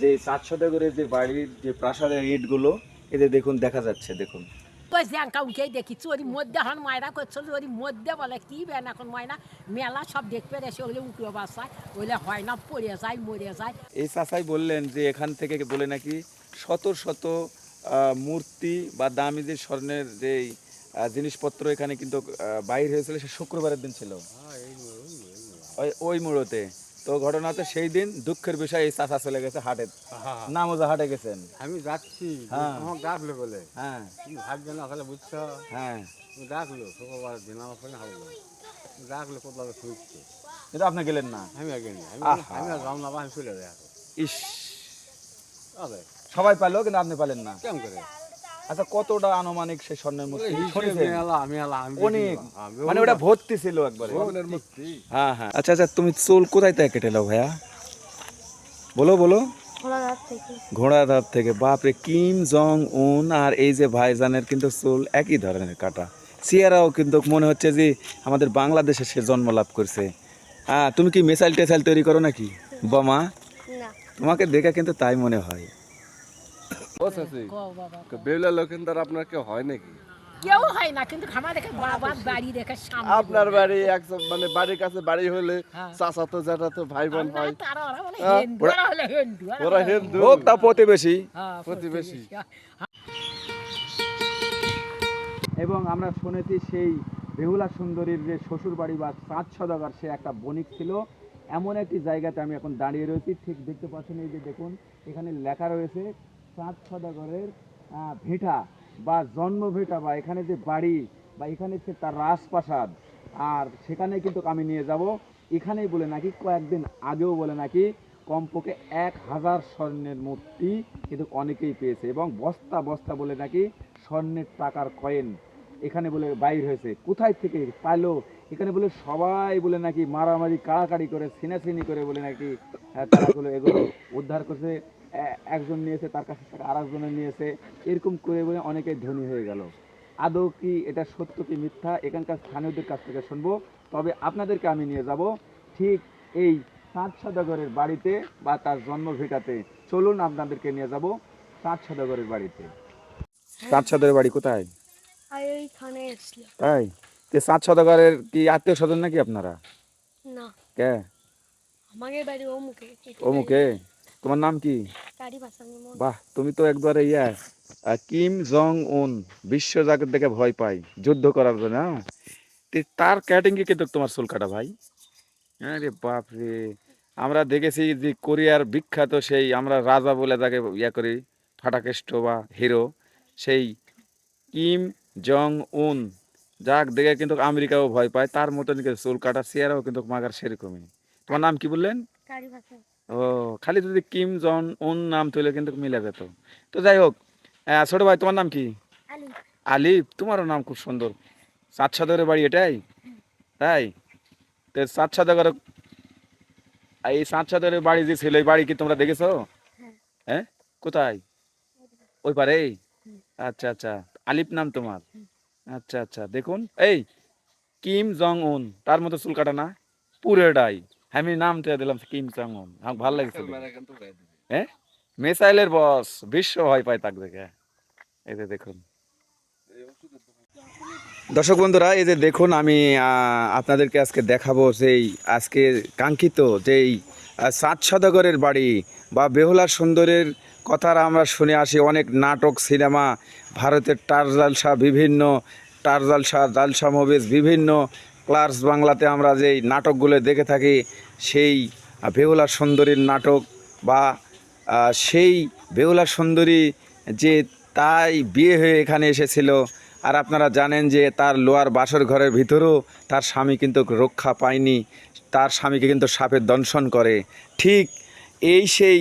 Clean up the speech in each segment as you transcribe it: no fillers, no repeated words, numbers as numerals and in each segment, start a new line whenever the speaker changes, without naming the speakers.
যে 7 শতকের যে বাড়ির যে প্রাসাদের ইটগুলো এতে দেখুন দেখা যাচ্ছে দেখুন।
তো জ্যাঙ্কা উঠেই দেখি ওর মধ্যে এখন ময়রা করছিল ওর মধ্যে বলে কি বেন এখন ময়না মেলা সব দেখতে এসে ওগুলো উঠে বাসায় ওইলে হয় না পড়ে যায় মরে যায়।
এই চাচাই বললেন যে এখান থেকে বলে নাকি শত শত মূর্তি বা দামি যে স্বর্ণের যে জিনিসপত্র এখানে কিন্তু বাইর হয়েছিল সে শুক্রবারের দিন ছিল ওই মুড়োতে। তো ঘটনা হচ্ছে সেই দিন দুঃখের বিষয় এই চাচা চলে গেছে হাটে, নামোজা হাটে গেছেন।
আমি যাচ্ছি
হ্যাঁ
আমার ডাকলো বলে
হ্যাঁ
তুমি ভাববে না তাহলে বুঝছো
হ্যাঁ
তুমি ডাকলো শুক্রবার দিন আমার ফোনে হারলো ডাকলো কোথাও শুনছে
কিন্তু আপনি গেলেন না।
আমি আগে নি আমি
আহা।
আমি আর যাও না বা আমি চলে যাই এখন
ইস,
আরে
সবাই পাইলো কিন্তু আপনি পালেন না।
কেমন করে
আচ্ছা কতটা আনুমানিক সেই স্বর্ণের মূর্তি শুনেছেন?
আমি
অনেক, মানে ওটা ভর্তি ছিল একবারে।
মূর্তি
হ্যাঁ হ্যাঁ। আচ্ছা আচ্ছা, তুমি চুল কোথায় থেকে কেটে নাও ভাইয়া? বলো বলো। ঘোড়াধার থেকে। বাপরে, কিম জং উন আর এই যে ভাইজানের কিন্তু চুল একই ধরনের কাটা, চেহারাও কিন্তু মনে হচ্ছে যে আমাদের বাংলাদেশে সে জন্ম লাভ করছে। হ্যাঁ, তুমি কি মিসাইল টেসাইল তৈরি করো নাকি, বোমা? তোমাকে দেখে কিন্তু তাই মনে হয়।
বেউলা লক্ষিন্দার আপনার কেউ হয় নাকি
কেউ হয় না কিন্তু আমাদের বাবার বাড়ি রেখে সামনে
আপনার বাড়ি একদম মানে বাড়ির কাছে বাড়ি হলে চাচা তো জ্যাঠা তো ভাই বোন হয়
তারা ওরা বলে হিন্দু ওরা হলে হিন্দু
ওরা হিন্দু
হোক তা প্রতিবেশী।
প্রতিবেশী
এবং আমরা শুনেছি সেই বেহুলা সুন্দরীর যে শ্বশুর বাড়ি বা 7 সওদাগর সে একটা বণিক ছিল। এমন একটি জায়গাতে আমি এখন দাঁড়িয়ে রয়েছি, ঠিক দেখতে পাচ্ছেন এই যে দেখুন এখানে লেখা রয়েছে 7 সওদাগরের ভিটা বা জন্ম ভিটা বা এখানে যে বাড়ি বা এখানে সে তার রাজপ্রাসাদ। আর সেখানে কিন্তু আমি নিয়ে যাব। এখানেই বলে নাকি কয়েকদিন আগেও বলে নাকি কমপক্ষে 1000 স্বর্ণের মূর্তি কিন্তু অনেকেই পেয়েছে এবং বস্তা বস্তা বলে নাকি স্বর্ণের টাকার কয়েন এখানে বলে বাইর হয়েছে। কোথায় থেকে পাইলো এখানে বলে সবাই বলে নাকি মারামারি কাড়াকাড়ি করে ছিনাছিনি করে বলে নাকি তারাগুলো এগুলো উদ্ধার করছে। একজন নিয়েছে, তার কাছ থেকে আরেকজনে নিয়েছে, এরকম করে বলে অনেকেই ধনী হয়ে গেল। আদৌ কি এটা সত্য কি মিথ্যা এখানকার স্থানীয়দের কাছ থেকে শুনবো। তবে আপনাদেরকে আমি নিয়ে যাব ঠিক এই 7 সওদাগরের বাড়িতে বা তার জন্মভিটাতে। চলুন আপনাদেরকে নিয়ে যাব 7 সওদাগরের বাড়িতে। 7 সওদাগরের বাড়ি কোথায়? তাই? 7 সওদাগরের কি আত্মীয় স্বজন নাকি আপনারা?
না,
কে?
আমাদের বাড়ি অমুকে।
অমুকে। তোমার নাম কি? বাহ, তুমি তো একবারে কিম জং উন, বিশ্ব জাগত দেখে ভয় পাই যুদ্ধ করার জন্য। তার ক্যাটিং কিন্তু তোমার চুল কাটা ভাই। আরে বাপ রে, আমরা দেখেছি যে কোরিয়ার বিখ্যাত সেই আমরা রাজা বলে তাকে করি, ফাটাকেষ্ট বা হিরো, সেই কিম জং উন, যাক দেখে কিন্তু আমেরিকাও ভয় পায়, তার মতন কিন্তু চুল কাটা, চেয়ারাও কিন্তু মাগার সেরকমই। তোমার নাম কি বললেন? ও, খালি যদি কিম জং উন নাম তুলে কিন্তু মিলে যেত। তো যাই হোক, ছোট ভাই তোমার নাম কি? আলিফ। তোমারও নাম খুব সুন্দর। 7 সওদাগরের বাড়ি এটাই? তাই? তো 7 সওদাগর, এই 7 সওদাগরের বাড়ি যে ছিল এই বাড়ি কি তোমরা দেখেছো? হ্যাঁ, কোথায়? ওই পারে? আচ্ছা আচ্ছা, আলিফ নাম তোমার। আচ্ছা আচ্ছা, দেখুন এই কিম জং উন তার মতো চুল কাটা না পুরোটাই। আমি নাম তো দিলাম কিম জং উন, আমার ভালো লাগছে। হ্যাঁ, মিসাইলের বস, বিশ্ব ভয় পায় তাকে দেখে। এই যে দেখুন দর্শক বন্ধুরা, এই যে দেখুন আমি আপনাদেরকে আজকে দেখাবো সেই আজকে কাঙ্ক্ষিত যেই 7 সওদাগরের বাড়ি বা বেহুলা সুন্দরের কথা আমরা শুনে আসি অনেক নাটক সিনেমা, ভারতের টার জালসা, বিভিন্ন টার জালসা, জালসা মুভিজ, বিভিন্ন ক্লার্কস বাংলাতে আমরা যেই নাটকগুলো দেখে থাকি সেই বেহুলা সুন্দরীর নাটক বা সেই বেহুলা সুন্দরী যে তাই বিয়ে হয়ে এখানে এসেছিল। আর আপনারা জানেন যে তার লোয়ার বাসর ঘরের ভিতরেও তার স্বামী কিন্তু রক্ষা পায়নি, তার স্বামীকে কিন্তু সাপে দংশন করে। ঠিক এই সেই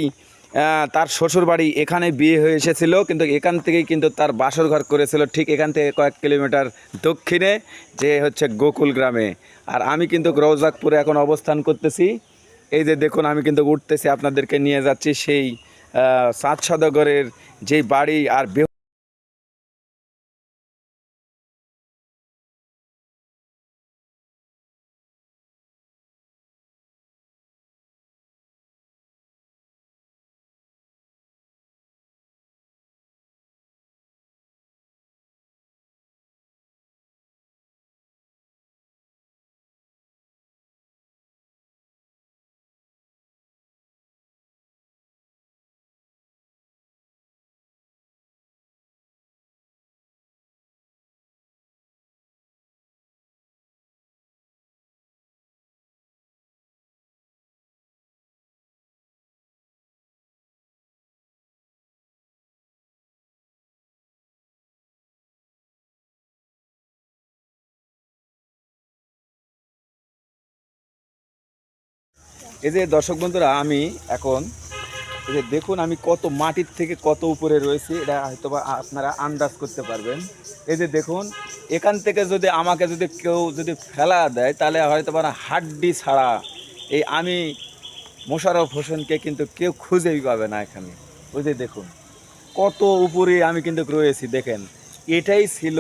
তার শ্বশুর বাড়ি এখানে বিয়ে হয়ে এসেছিল, কিন্তু এখান থেকেই কিন্তু তার বাসর ঘর করেছিল ঠিক এখান থেকে কয়েক কিলোমিটার দক্ষিণে, যে হচ্ছে গোকুল গ্রামে। আর আমি কিন্তু রৌজাকপুরে এখন অবস্থান করতেছি। এই যে দেখুন আমি কিন্তু উঠতেছি, আপনাদেরকে নিয়ে যাচ্ছি সেই 7 সওদাগরের যেই বাড়ি আর এই যে দর্শক বন্ধুরা, আমি এখন এই যে দেখুন আমি কত মাটির থেকে কত উপরে রয়েছি, এটা হয়তো বা আপনারা আন্দাজ করতে পারবেন। এই যে দেখুন, এখান থেকে যদি আমাকে যদি কেউ যদি ফেলা দেয় তাহলে হয়তো বা হাড্ডি ছাড়া এই আমি মোশাররফ হোসেনকে কিন্তু কেউ খুঁজেই পাবে না এখানে। ওই যে দেখুন কত উপরে আমি কিন্তু রয়েছি, দেখেন এটাই ছিল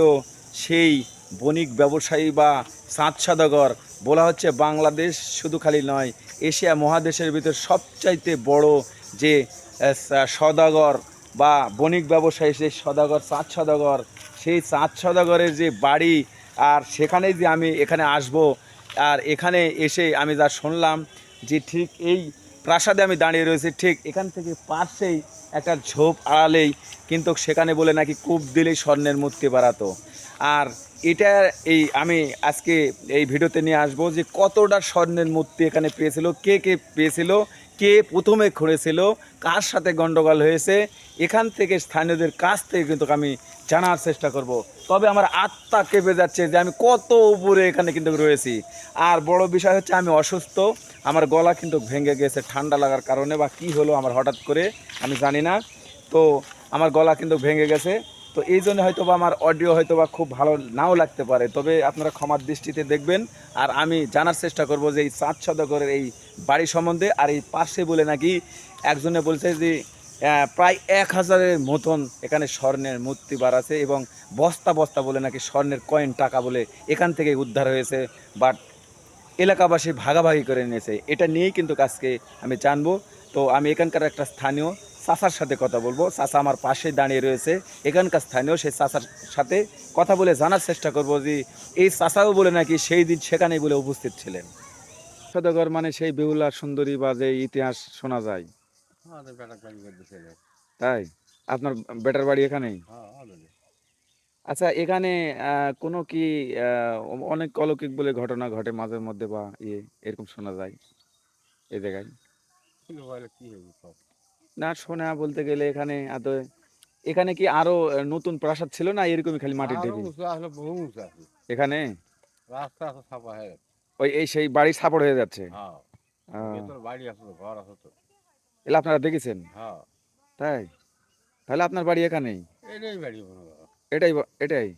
সেই বণিক ব্যবসায়ী বা চাঁদ সওদাগর। বলা হচ্ছে বাংলাদেশ শুধু খালি নয়, এশিয়া মহাদেশের ভিতর সবচাইতে বড় যে সওদাগর বা বণিক ব্যবসায়ী, সেই সওদাগর চাঁদ সওদাগর। সেই চাঁদ সওদাগরের যে বাড়ি, আর সেখানেই যে আমি এখানে আসব, আর এখানে এসে আমি যা শুনলাম যে ঠিক এই প্রাসাদে আমি দাঁড়িয়ে রয়েছি, ঠিক এখান থেকে পাশেই একটা ঝোপ আড়ালেই কিন্তু সেখানে বলে নাকি কূপ দিলেই স্বর্ণের মূর্তি বাড়াতো। আর এটা এই আমি আজকে এই ভিডিওতে নিয়ে আসবো যে কতটা স্বর্ণের মূর্তি এখানে পেয়েছিল, কে কে পেয়েছিল, কে প্রথমে খুঁড়েছিল, কার সাথে গন্ডগোল হয়েছে, এখান থেকে স্থানীয়দের কাছ থেকে কিন্তু আমি জানার চেষ্টা করব। তবে আমার আত্মা কেঁপে যাচ্ছে যে আমি কত উপরে এখানে কিন্তু রয়েছি। আর বড় বিষয় হচ্ছে আমি অসুস্থ, আমার গলা কিন্তু ভেঙে গেছে ঠান্ডা লাগার কারণে, বা কি হলো আমার হঠাৎ করে আমি জানি না। তো আমার গলা কিন্তু ভেঙে গেছে, তো এই জন্য হয়তো বা আমার অডিও হয়তো বা খুব ভালো নাও লাগতে পারে, তবে আপনারা ক্ষমার দৃষ্টিতে দেখবেন। আর আমি জানার চেষ্টা করব যে এই চাঁদ সওদাগরের এই বাড়ি সম্বন্ধে। আর এই পাশে বলে নাকি একজনে বলছে যে প্রায় 1000-এর মতন এখানে স্বর্ণের মূর্তি বার আছে, এবং বস্তা বস্তা বলে নাকি স্বর্ণের কয়েন টাকা বলে এখান থেকে উদ্ধার হয়েছে, বাট এলাকাবাসী ভাগাভাগি করে নিয়েছে। এটা নিয়েই কিন্তু আজকে আমি জানবো। তো আমি এখানকার একটা স্থানীয় চাচার সাথে কথা বলবো। চাচা আমার পাশে দাঁড়িয়ে রয়েছে, এখানকার স্থানীয়, সেই চাচার সাথে কথা বলে জানার চেষ্টা করব যে এই চাচাও বলে নাকি সেই দিন সেখানেই বলে উপস্থিত ছিলেন। সওদাগর মানে সেই বেহুলা সুন্দরী বা যে ইতিহাস শোনা যায়, তাই আপনার বেটার বাড়ি এখানেই? আচ্ছা, এখানে কোনো কি অনেক অলৌকিক বলে ঘটনা ঘটে মাঝে মধ্যে, বা এরকম শোনা যায় এই জায়গায়? না, শোনা বলতে গেলে এখানে এখানে কি আরো নতুন প্রাসাদ ছিল, না এরকমই খালি মাটির ঢিবি এখানে? ওই এই সেই বাড়ি সাপড় হয়ে যাচ্ছে। এগুলো আপনারা দেখেছেন? তাই? তাহলে আপনার বাড়ি এখানেই? এটাই?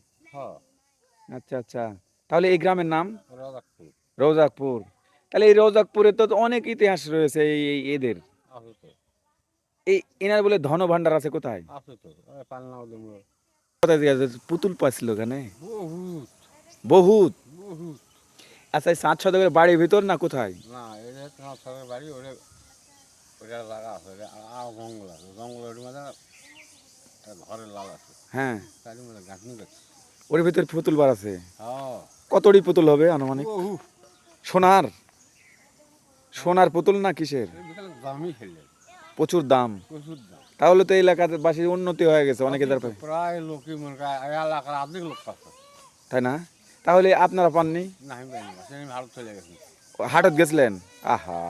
আচ্ছা আচ্ছা। তাহলে এই গ্রামের নাম রৌজাকপুর। তাহলে এই রৌজাকপুরে তো অনেক ইতিহাস রয়েছে এদের। এই এনার বলে ধন ভান্ডার আছে কোথায়? কোথায় দিয়ে আছে? পুতুল পাচ্ছিল ওখানে বহুত। আচ্ছা, এই চাঁদ সওদাগরের বাড়ির ভিতর না কোথায়? হ্যাঁ, ওর ভিতর পুতুল বার আছে। কতটি পুতুল হবে আনুমানিক? সোনার? সোনার পুতুল না কিসের? প্রচুর দাম। তাহলে তো এলাকার বাসীর উন্নতি হয়ে গেছে অনেকে,
প্রায় লোকই মনে করে এলাকার অর্ধেক লোক পাচ্ছে,
তাই না? তাহলে আপনারা পাননি?
না আমি পাইনি, আমি ভারত চলে গেছি।
হাটত গেছিলেন? আহা,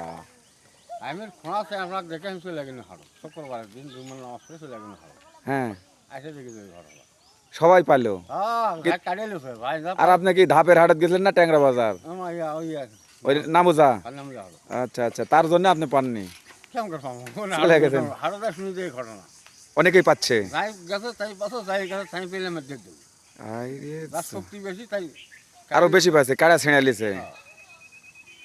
আমি শোনাচ্ছি আপনাকে দেখে আমি চলে গেলাম হারো, শুক্রবারের দিন দুমান নামাজ পড়ে চলে গেলাম হারো।
হ্যাঁ,
এসে দেখি ওই ঘটনা
সবাই পাইলো।
হ্যাঁ কাটিয়ে লোক ভাই।
আর আপনি কি ধাপের হাটত গেছিলেন না ট্যাংরা বাজার? ওই নামোজা? আচ্ছা আচ্ছা, তার জন্য আপনি পাননি।
কেমন করে পাবো?
চলে গেছেন।
হারোটা শুনে যে ঘটনা
অনেকেই পাচ্ছে।
যাই গেছে তাই পাচ্ছ, যাই গেছে তাই পেলে আমি দেখ দেবো। যার শক্তি বেশি তাই
আরো বেশি পাচ্ছে, কারা ছেড়ে লিছে।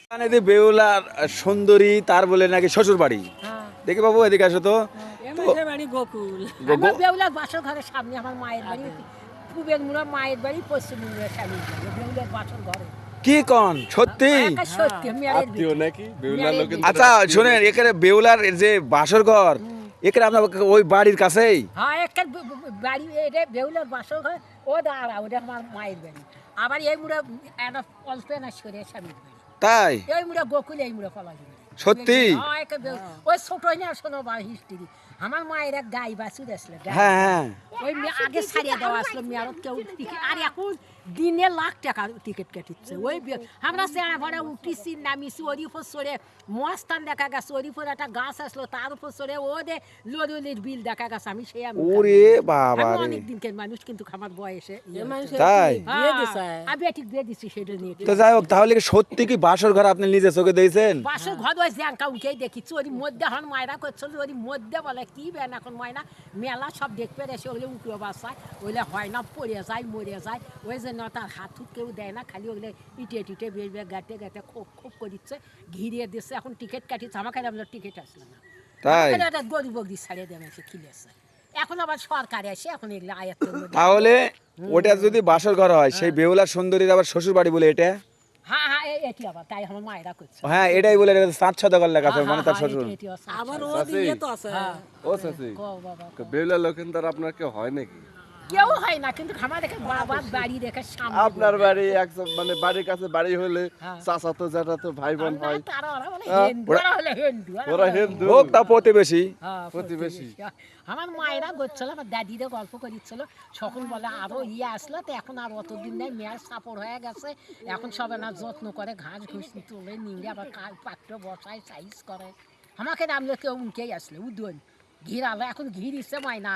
এখানে যে বেহুলার সুন্দরী, তার বলে নাকি শ্বশুর বাড়ি। দেখি বাবু এদিকে আসো তো।
বাড়ি গোকুল, আমার বেহুলার বাসর ঘরের সামনে আমার মায়ের বাড়ি, পূবের মুড়া মায়ের বাড়ি, পশ্চিম মুড়ার স্বামী বেহুলার বাসর ঘরে।
কি কন সত্যি?
সত্যি
নাকি বেহুলার লোকের?
আচ্ছা শোনেন, এখানে বেহুলার যে বাসর ঘর এখানে আপনার ওই বাড়ির কাছেই?
হ্যাঁ, একটা বাড়ি, এটা বেহুলার বাসর ঘর, ও দাঁড়া, ওটা আমার মায়ের বাড়ি। আবার এই মুড়া একটা অল্প না সরে স্বামীর বাড়ি।
তাই?
এই মুড়া গোকুল, এই মুড়া ফলা
সত্যি?
ওই ছোটই না, শোনো বা হিস্ট্রি, আমার মায়ের এক গাই বাছুর আসলো,
হ্যাঁ হ্যাঁ,
ওই আগে ছাড়িয়ে দেওয়া আসলো মেয়ারত কেউ, আর এখন দিনে লাখ টাকা টিকিট কেটেছে ওই আমরা সেরা ভাড়া উঠিছি নামিছি ওর উপর চড়ে মস্তান দেখা গেছে ওর উপর একটা গাছ আসলো তার উপর চড়ে ও দে লরির বিল দেখা গেছে আমি সেই
ওরে বাবা রে
অনেক দিনকের মানুষ কিন্তু আমার বয়সে
তাই
আমি এটি দিয়ে দিচ্ছি সেটা নিয়ে
তো যাই হোক, তাহলে কি সত্যি কি বাসর ঘর আপনি নিজে চোখে দিয়েছেন?
বাসের ঘর ওই জ্যাঙ্কা উঠেই দেখি চোরি মধ্যে হন ময়রা করছিল ওর মধ্যে বলে কি বেন এখন ময়না মেলা সব দেখবে এসে ওগুলো উঠে বাসায় ওইলে হয় না পড়ে যায় মরে যায় ওই জন্য তার হাত হুত কেউ দেয় না খালি ওগুলো ইটে টিটে বেরবে গাতে গাতে খুব খুব করিচ্ছে ঘিরিয়ে দিচ্ছে এখন টিকিট কাটিচ্ছে আমাকে আমরা টিকিট আসলো না
তাই
একটা গরিব বগরি ছাড়িয়ে দেবে এসে খিলেছে এখন আবার সরকারে এসে এখন এগুলো আয়াত্তের মধ্যে
তাহলে ওটা যদি বাসর ঘর হয় সেই বেহুলার সুন্দরীর আবার শ্বশুর বাড়ি বলে এটা?
হ্যাঁ হ্যাঁ এটি আবার তাই আমার মায়েরা করছে
হ্যাঁ এটাই বলে, সাত সদাগর লেখা আছে মানে তার শ্বশুর।
আবার
ও চাচি
বাবা
বেউলা লক্ষিন্দর আপনার কেউ হয় নাকি?
কেউ হয় না কিন্তু আমার দেখে বাবার বাড়ি দেখে সামনে
আপনার বাড়ি একদম মানে বাড়ির কাছে বাড়ি হলে চাচাতো জ্যাঠাতো ভাই বোন হয়।
তারা ওরা বলে হিন্দু, ওরা হলে হিন্দু,
ওরা হিন্দু
হোক তা প্রতিবেশী।
হ্যাঁ,
প্রতিবেশী।
আমার মায়েরা করছিল আমার দাদিরা গল্প করিছিল সকল বলে আরো ইয়ে আসলো তো এখন আর অতদিন নেই মেয়ার সাপড় হয়ে গেছে এখন সবে না যত্ন করে ঘাস ঘুষ তুলে নিলে আবার কাল পাত্র বসায় সাইজ করে আমাকে নামলে কেউ উনকেই আসলে উদন ঘির আলো এখন ঘির ইচ্ছে হয় না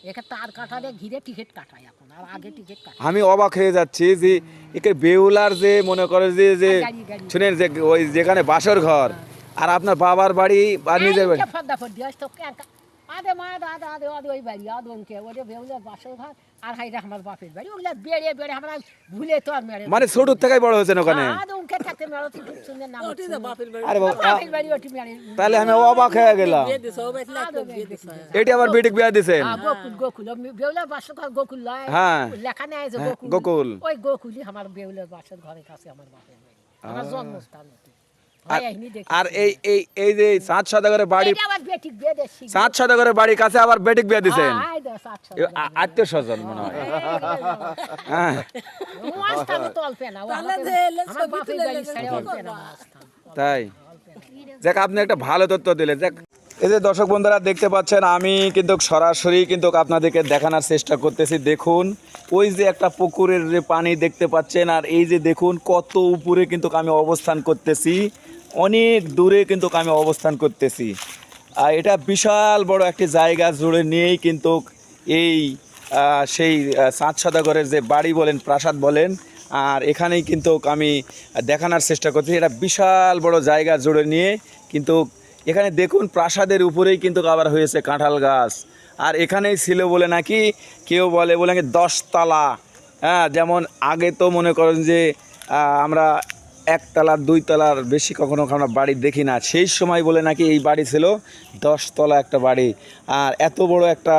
একে তার কাটালে ঘিরে টিকিট কাটায় এখন আর আগে টিকিট কাটায়
আমি অবাক হয়ে যাচ্ছি যে একে বেহুলার যে মনে করে যে যে
গাড়ি, গাড়ি।
শুনেন যে ওই যেখানে বাসর ঘর আর আপনার বাবার বাড়ি আর নিজের বাড়ি,
ফর্দা ফর্দি আসতো আদে মা দাদা আদে আদে ওই বাড়ি আদে অঙ্কে ওরে বেউলে বাসর ঘর আর হাইরা আমার বাপের বাড়ি ওগুলা বেড়ে বেড়ে আমরা ভুলে তো আর মেরে
মানে ছোট থেকেই বড় হয়েছেন ওখানে?
আদে অঙ্কে থাকতে মেরো ঠিক সুন্দর নাম বাপের বাড়ি
আরে বাবা,
বাপের বাড়ি ওটি মেরে
তাহলে আমি অবাক হয়ে গেলাম। এটি আবার বেটিক বিয়া দিছেন?
গোকুল গোকুল বেউলে বাসর ঘর গোকুল লয়
হ্যাঁ।
লেখা নেই যে
হ্যাঁ,
গোকুল
গোকুল।
ওই গোকুলই আমার বেউলে বাসর ঘরের কাছে আমার বাপের বাড়ি আমার জন্মস্থান ওটি
আর এই এই এই যে সাত সদাগরের বাড়ি,
এটা আবার বেটিক বিয়ে দেশি
সাত সদাগরের বাড়ির কাছে আবার বেটিক বিয়া দিছেন?
আই দে সাতশো
আত্মীয় স্বজন মনে হয়। হ্যাঁ
মস্তান তো অল্পে না আমার বাপের বাড়ি ছেড়ে অল্পে না মস্তান
তাই যাক, আপনি একটা ভালো তথ্য দিলেন। যাক, এই যে দর্শক বন্ধুরা দেখতে পাচ্ছেন আমি কিন্তু সরাসরি কিন্তু আপনাদেরকে দেখানোর চেষ্টা করতেছি। দেখুন ওই যে একটা পুকুরের যে পানি দেখতে পাচ্ছেন আর এই যে দেখুন কত উপরে কিন্তু আমি অবস্থান করতেছি, অনেক দূরে কিন্তু আমি অবস্থান করতেছি। আর এটা বিশাল বড় একটি জায়গা জুড়ে নিয়েই কিন্তু এই সেই সাত সদাগরের যে বাড়ি বলেন প্রাসাদ বলেন আর এখানেই কিন্তু আমি দেখানোর চেষ্টা করছি। এটা বিশাল বড় জায়গা জুড়ে নিয়ে কিন্তু এখানে দেখুন প্রাসাদের উপরেই কিন্তু আবার হয়েছে কাঁঠাল গাছ আর এখানেই ছিল বলে নাকি কেউ বলে নাকি 10 তলা। হ্যাঁ, যেমন আগে তো মনে করেন যে আমরা 1 তলা 2 তলার বেশি কখনো আমরা বাড়ি দেখি না, সেই সময় বলে নাকি এই বাড়ি ছিল 10 তলা একটা বাড়ি। আর এত বড় একটা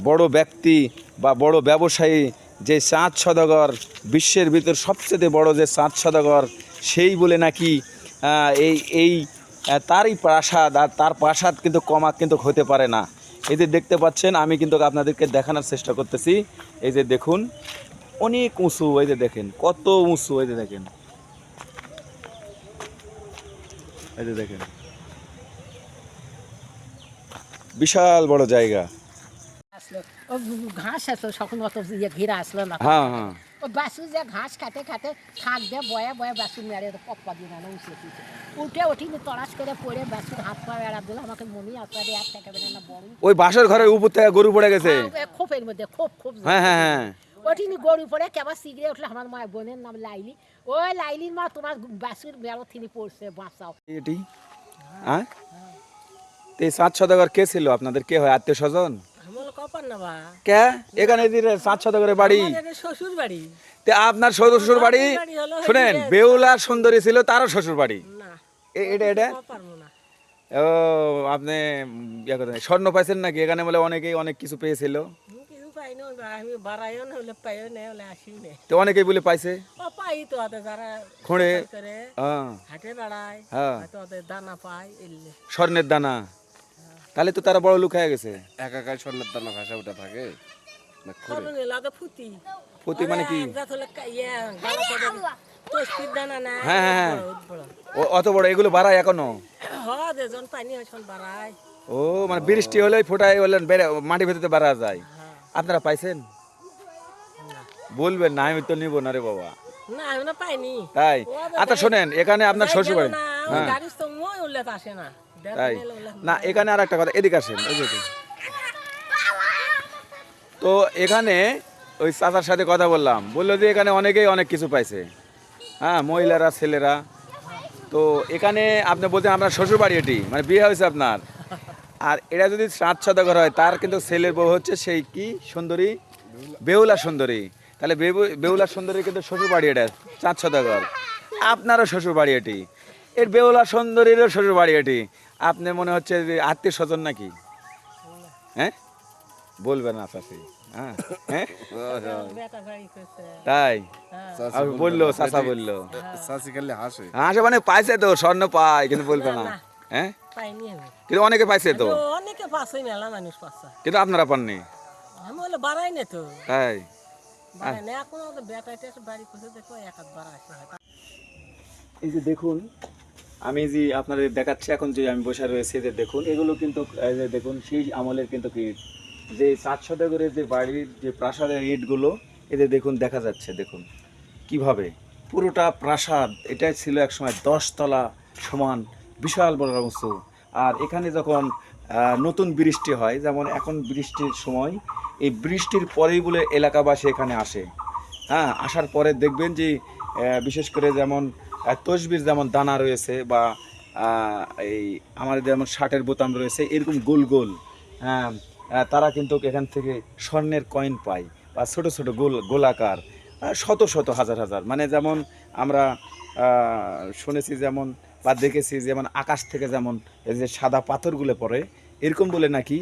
বড় ব্যক্তি বা বড় ব্যবসায়ী যে চাঁদ সদাগর, বিশ্বের ভিতর সবচেয়ে বড় যে চাঁদ সদাগর, সেই বলে নাকি এই তারই প্রাসাদ আর তার প্রাসাদ কিন্তু কমা কিন্তু হতে পারে না। এই যে দেখতে পাচ্ছেন আমি কিন্তু আপনাদেরকে দেখানোর চেষ্টা করতেছি। এই যে দেখুন অনেক উঁচু, এই যে দেখেন কত উঁচু, এই যে দেখেন, এই যে দেখেন বিশাল বড় জায়গা।
আসলো ও ঘাস আসলো সকল অত ইয়ে ঘিরা আসলো না
হ্যাঁ হ্যাঁ,
ও বাসু যে ঘাস কাটে কাটে থাকবে বয়ে বয়ে বাসু মেরে পপ্পা দিয়ে না উঠে উঠিনি তড়াস করে পড়ে বাসুর হাত পা এড়া দিল আমাকে মনে আসে রে আর থেকে না বড়
ওই বাসর ঘরের উপর থেকে গরু পড়ে গেছে।
খোপের মধ্যে খোপ খোপ
হ্যাঁ হ্যাঁ হ্যাঁ,
ওঠিনি গরু পড়ে কেবল সিগড়ে উঠলে আমার মায়ের বোনের নাম লাইলি ওই লাইলির মা তোমার বাসুর মেরো থিনি পড়ছে বাঁচাও
এটি হ্যাঁ, তো এই সাত সদাগর কে ছিল আপনাদের, কে হয় আত্মীয় স্বজন? কে এখানে সাত সদাগরের বাড়ি?
শ্বশুর বাড়ি
তে আপনার শ্বশুর বাড়ি শুনেন বেহুলার সুন্দরী ছিল তারও শ্বশুর বাড়ি
না
এটা এটা
পারবো না
ও আপনি ইয়া করেন স্বর্ণ পাইছেন নাকি? এখানে বলে অনেকেই অনেক কিছু পেয়েছিল,
কিছু পাইনি আমি বাড়াইও না হলে পাইও না হলে আসিও না
তো অনেকেই বলে পাইছে
ও পাই তো হাতে যারা
খুঁড়ে
করে
হ্যাঁ
হাটে বেড়ায়
হ্যাঁ
হয়তো ওদের দানা পায় এলে
স্বর্ণের দানা, তাহলে তো তারা বড় লোক হয়ে গেছে।
একাকার স্বর্ণের দানা ভাষা ওটা থাকে না করে
খরচ এলা তো ফুটি
প্রতি মানে কি?
তোষির দানা না
হ্যাঁ, হ্যাঁ, হ্যাঁ।
বহুত বড়
অত বড় এগুলো বাড়ায় এখনো?
যেজন পানি এখন বাড়ায়
ও মানে বৃষ্টি হলে ফোটায় বললেন বেড়ে মাটি ভেতরে বাড়া যায়। আপনারা পাইছেন? বলবেন না, আমি তো নিব না রে বাবা।
না আমি না পাইনি
তাই
ও তো
আচ্ছা শোনেন, এখানে আপনার
যাই
শ্বশুর
গেল
বাড়ি,
না, ওই
হ্যাঁ
গাড়ির তো মই উল্লেখ আসে না
তাই
দেখেন এলো উল্লেখ
না, এখানে আর একটা কথা, এদিকে আসেন, এই যে এদিকে। তো এখানে ওই চাচার সাথে কথা বললাম, বললো যে এখানে অনেকেই অনেক কিছু পাইছে, হ্যাঁ মহিলারা ছেলেরা। তো এখানে আপনি বলছেন আপনার শ্বশুর বাড়ি এটি, মানে বিয়ে হয়েছে আপনার, আর এটা যদি 7 সওদাগর হয় তার কিন্তু ছেলের বউ হচ্ছে সেই কি সুন্দরী, বেহুলা সুন্দরী। তাহলে বেহুলা সুন্দরী কিন্তু শ্বশুর বাড়ি এটা 7 সওদাগর, আপনারও শ্বশুর বাড়ি এটি, এর বেহুলা সুন্দরীরও শ্বশুর বাড়ি এটি। আপনি মনে হচ্ছে যে আত্মীয় স্বজন নাকি? হ্যাঁ বলবেন না চাষি, হ্যাঁ হ্যাঁ
বেটা বাড়ি করছে
তাই
চাচি
আমি বললো, চাচা বললো,
চাচি খালি হাসে।
হাসে মানে পাইছে তো, স্বর্ণ পায় কিন্তু বলবে না, হ্যাঁ
পাইনি আমি
কিন্তু অনেকে পাইছে তো,
তো অনেকে পাচ্ছে মেলা মানুষ পাচ্ছে
কিন্তু আপনারা পাননি,
আমি বলে বাড়াই না তো
তাই
বাড়াই না এখন ওদের বেটাটা এসে বাড়ি করছে দেখো এক হাত বাড়া আসে হয়তো
এই যে দেখুন, আমি যে আপনাদের দেখাচ্ছি এখন যে আমি বসে রয়েছে, যে দেখুন এগুলো কিন্তু এই যে দেখুন সেই আমলের কিন্তু ইট, যে 7 সওদাগরের যে বাড়ির যে প্রাসাদের ইটগুলো, এদের দেখুন দেখা যাচ্ছে, দেখুন কিভাবে পুরোটা প্রাসাদ, এটাই ছিল একসময় 10 তলা সমান বিশাল বড় উঁচু। আর এখানে যখন নতুন বৃষ্টি হয়, যেমন এখন বৃষ্টির সময়, এই বৃষ্টির পরেই বলে এলাকাবাসী এখানে আসে, হ্যাঁ আসার পরে দেখবেন যে বিশেষ করে যেমন তসবির যেমন দানা রয়েছে, বা এই আমাদের যেমন শার্টের বোতাম রয়েছে এরকম গোল গোল, হ্যাঁ তারা কিন্তু এখান থেকে স্বর্ণের কয়েন পায়, বা ছোট ছোট গোলাকার, শত শত হাজার হাজার, মানে যেমন আমরা শুনেছি যেমন বা দেখেছি যেমন আকাশ থেকে যেমন এই যে সাদা পাথরগুলো পড়ে, এরকম বলে নাকি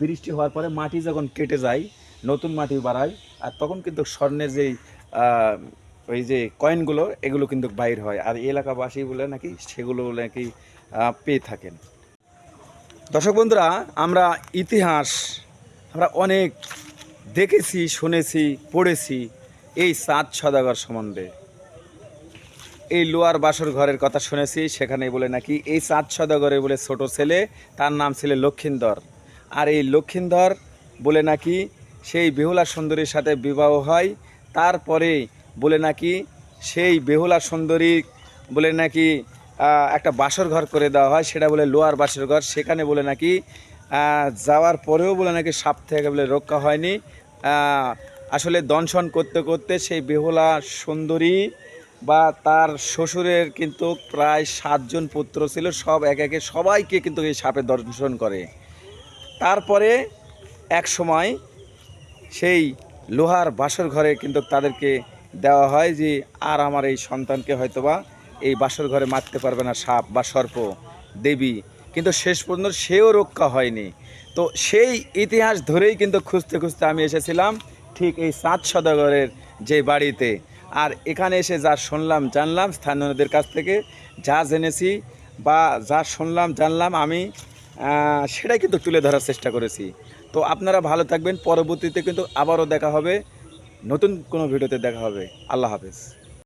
বৃষ্টি হওয়ার পরে মাটি যখন কেটে যায়, নতুন মাটি বাড়ায়, আর তখন কিন্তু স্বর্ণের যেই ওই যে কয়েনগুলো এগুলো কিন্তু বাইর হয়, আর এই এলাকাবাসী বলে নাকি সেগুলো নাকি পেয়ে থাকেন। দর্শক বন্ধুরা, আমরা ইতিহাস আমরা অনেক দেখেছি, শুনেছি, পড়েছি এই 7 সওদাগর সম্বন্ধে। এই লোয়ার বাসর ঘরের কথা শুনেছি, সেখানে বলে নাকি এই 7 সওদাগরের বলে ছোট ছেলে, তার নাম ছিল লক্ষিন্দর, আর এই লক্ষিন্দর বলে নাকি সেই বেহুলা সুন্দরীর সাথে বিবাহ হয়, তারপরে বলে নাকি সেই বেহুলা সুন্দরী বলে নাকি একটা বাসর ঘর করে দেওয়া হয়, সেটা বলে লোয়ার বাসর ঘর। সেখানে বলে নাকি যাওয়ার পরেও বলে নাকি সাপ থেকে বলে রক্ষা হয়নি, আসলে দংশন করতে করতে সেই বেহুলা সুন্দরী বা তার শ্বশুরের কিন্তু প্রায় 7 জন পুত্র ছিল, সব এক একে সবাইকে কিন্তু এই সাপে দংশন করে। তারপরে এক সময় সেই লোহার বাসর ঘরে কিন্তু তাদেরকে দেওয়া হয় যে আর আমার এই সন্তানকে হয়তোবা এই বাসর ঘরে মারতে পারবে না সাপ বা সর্প দেবী, কিন্তু শেষ পর্যন্ত সেও রক্ষা হয়নি। তো সেই ইতিহাস ধরেই কিন্তু খুঁজতে খুঁজতে আমি এসেছিলাম ঠিক এই 7 সওদাগরের যে বাড়িতে। আর এখানে এসে যা শুনলাম জানলাম স্থানীয়দের কাছ থেকে, যা জেনেছি বা যা শুনলাম জানলাম, আমি সেটাই কিন্তু তুলে ধরার চেষ্টা করেছি। তো আপনারা ভালো থাকবেন, পরবর্তীতে কিন্তু আবারও দেখা হবে, নতুন কোনো ভিডিওতে দেখা হবে। আল্লাহ হাফেজ।